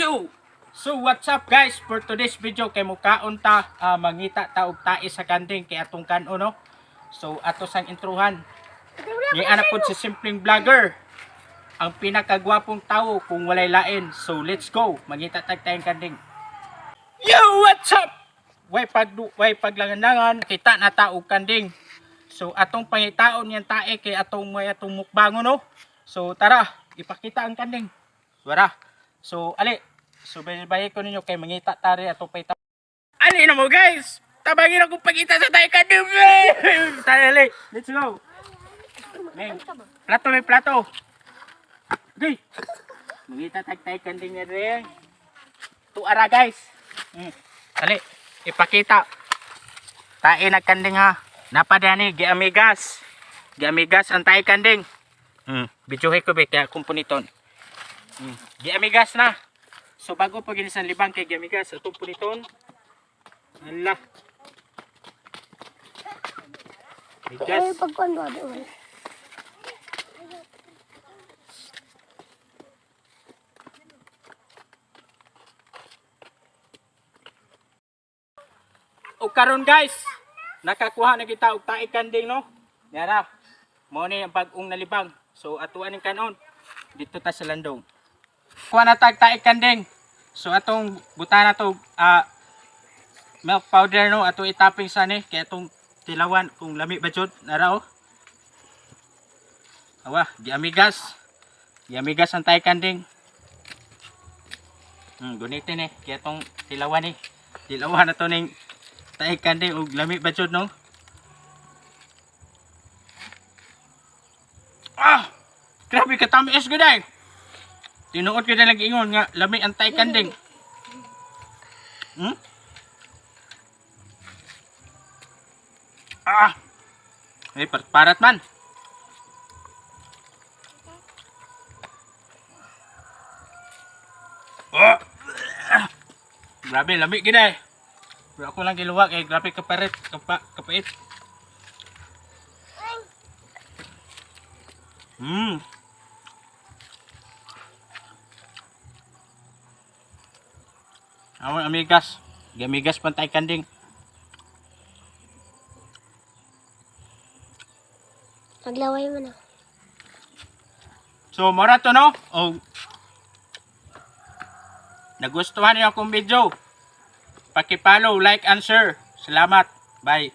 Yo! So what's up guys? For today's video kay mukaon ta mangita ta og tae sa kanding kay atong kan-o no. So ato sang introhan. Ni ana pod si simpleng vlogger. Ang pinakagwapong tao kung walay lain. So let's go. Mangita tag tayong kanding. Yo, what's up? Way paglangan-langan kita na ta og kanding. So atong pangitaon yan tae kay atong mukbangon no. So tara, ipakita ang kanding. Wara. So ali, so bayay ko ninyo kay mangita tari ato pay ta. Ali na mo guys. Tabangin ako pagkita sa tayo kanding. Tara ali, let's go. Plato may plato. Okay. Mangita tag tayo kanding na rin. Tuara guys. Ali, ipakita. Tae na kanding ha. Napadani, giamigas. Giamigas ang tae kanding. Bidyuhe ko be kaya kumpuniton. Giamigas na. So bago pa ginisan libang kay giamigas atong puniton. Hala. Bigas. Ay, pagkuhan ba doon? O karon guys, nakakuha na kita og tae kanding no. Yara. Mao ni ang bag-ong nalibang. So atuan ning kanon dito ta sa landong. Kuha na tag tae kanding. So atong buta na to milk powder no ato itaping sa ni kay atong tilawan kung lami ba jud nara oh. Awa, giamigas. Giamigas ang tae kanding. Gunitin eh kay atong tilawan ni. Tilawan na to ning tae kanding og lami ba jud no. Grabe ka tamis gud ay. Tinuod ka na lang ingon nga lami ang tae kanding. Ay parat man. Grabe lami gid ay. Pero ako lang giluwa kay grabe kaparit, kapait. Awon amigas, gamigas pantay kanding. Naglaway mo na. So mora to no? O nagustuhan niyo akong video? Paki-follow, like and share. Salamat. Bye.